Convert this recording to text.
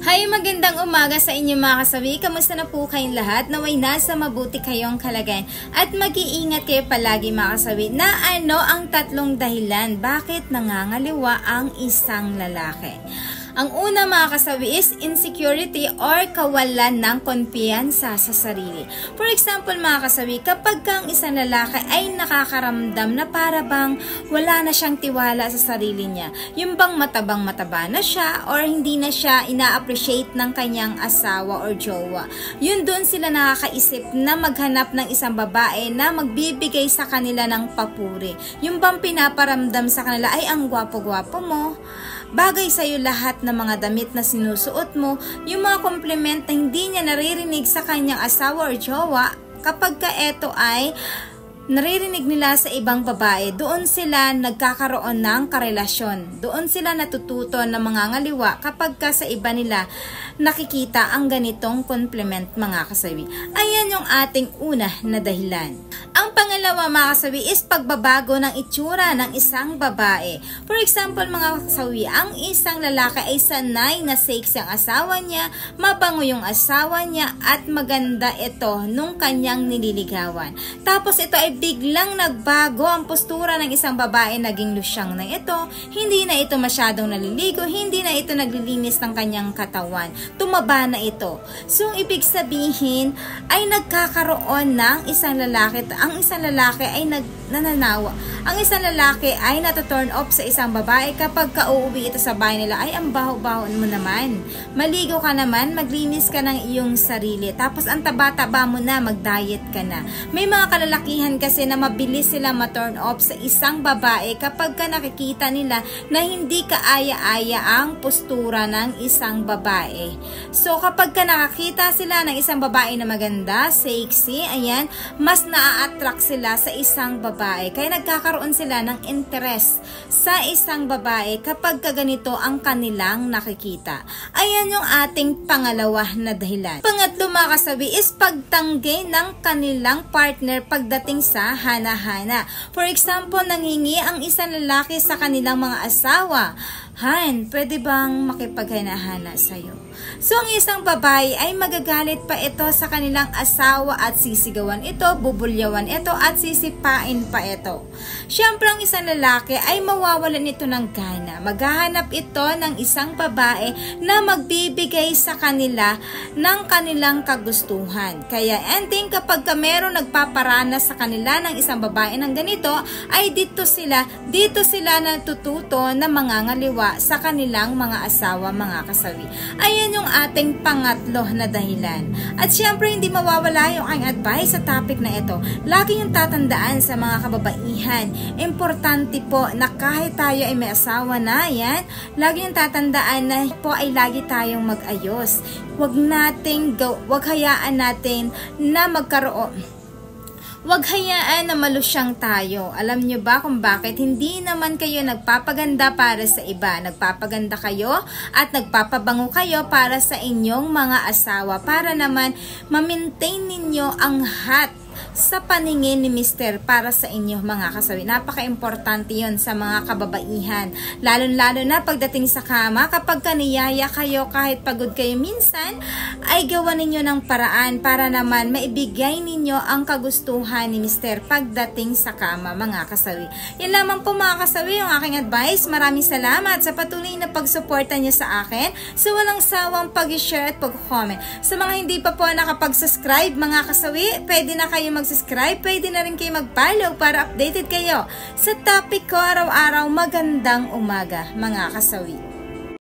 Hi, magandang umaga sa inyo mga kasawi. Kamusta na po kayong lahat? Naway nasa mabuti kayong kalagayan. At mag-iingat kayo palagi mga kasawi na ano ang tatlong dahilan bakit nangangaliwa ang isang lalaki. Ang una mga kasawi is insecurity or kawalan ng kumpiyansa sa sarili. For example mga kasawi, kapag ang isang lalaki ay nakakaramdam na para bang wala na siyang tiwala sa sarili niya, yung bang matabang-mataba na siya or hindi na siya ina-appreciate ng kanyang asawa or jowa, yun doon sila nakakaisip na maghanap ng isang babae na magbibigay sa kanila ng papuri. Yung bang pinaparamdam sa kanila ay ang gwapo-gwapo mo, bagay sa'yo lahat ng mga damit na sinusuot mo, yung mga compliment na hindi niya naririnig sa kanyang asawa or jowa, kapag ka eto ay naririnig nila sa ibang babae, doon sila nagkakaroon ng karelasyon. Doon sila natututo na mangangaliwa kapag ka sa iba nila nakikita ang ganitong compliment mga kasawi. Ayan yung ating una na dahilan. Ang pangalawa mga kasawi is pagbabago ng itsura ng isang babae. For example mga kasawi, ang isang lalaki ay sanay na sexy ang asawa niya, mabango yung asawa niya at maganda ito nung kanyang nililigawan. Tapos ito ay biglang nagbago ang postura ng isang babae, naging lusyang na ito, hindi na ito masyadong naliligo, hindi na ito naglilinis ng kanyang katawan, tumaba na ito. So ibig sabihin ay nagkakaroon ng isang lalaki, ang isang lalaki ay nananawa. Ang isang lalaki ay nata-turn off sa isang babae kapag kauuwi ito sa bahay nila, ay ang baho-baho mo naman, maligo ka naman, maglinis ka ng iyong sarili, tapos ang taba-taba mo na, mag-diet ka na. May mga kalalakihan kasi na mabilis sila ma-turn off sa isang babae kapag ka nakikita nila na hindi kaaya-aya ang postura ng isang babae. So kapag ka nakakita sila ng isang babae na maganda, sexy, ayan, mas naa-attract sila sa isang babae. Kaya nagkakaroon sila ng interest sa isang babae kapag kaganito ang kanilang nakikita. Ayan yung ating pangalawa na dahilan. Pangatlo mga kasabi is pagtanggi ng kanilang partner pagdating sa hana-hana. For example, nanghingi ang isang lalaki sa kanilang mga asawa, Han, pwede bang makipaghana-hana sa'yo? So ang isang babae ay magagalit pa ito sa kanilang asawa at sisigawan ito, bubulyawan ito at sisipain pa ito. Siyempre ang isang lalaki ay mawawalan ito ng gana. Maghahanap ito ng isang babae na magbibigay sa kanila ng kanilang kagustuhan. Kaya ending kapag meron nagpaparanas sa kanila ng isang babae ng ganito, ay dito sila natututo na mangangaliwa sa kanilang mga asawa, mga kasawi. Ayan yung ating pangatlo na dahilan. At syempre hindi mawawala yung aking advice sa topic na ito. Lagi yung tatandaan sa mga kababaihan, importante po na kahit tayo ay may asawa na, yan, lagi yung tatandaan na po ay lagi tayong mag-ayos. Huwag hayaan natin na Huwag hayaan na malusyang tayo. Alam nyo ba kung bakit? Hindi naman kayo nagpapaganda para sa iba. Nagpapaganda kayo at nagpapabango kayo para sa inyong mga asawa. Para naman ma-maintain ninyo ang hot sa paningin ni Mr. para sa inyo mga kasawi. Napaka-importante yun sa mga kababaihan. Lalo-lalo na pagdating sa kama, kapag kaniyaya kayo, kahit pagod kayo minsan, ay gawa ninyo ng paraan para naman maibigay ninyo ang kagustuhan ni Mr. pagdating sa kama mga kasawi. Yan lamang po mga kasawi yung aking advice. Maraming salamat sa patuloy na pagsuporta nyo sa akin, sa walang sawang pag-share at pag-comment. Sa mga hindi pa po nakapag-subscribe mga kasawi, pwede na kayo mag-subscribe, pwede na rin kayo mag-follow para updated kayo sa topic ko araw-araw. Magandang umaga mga kasawi.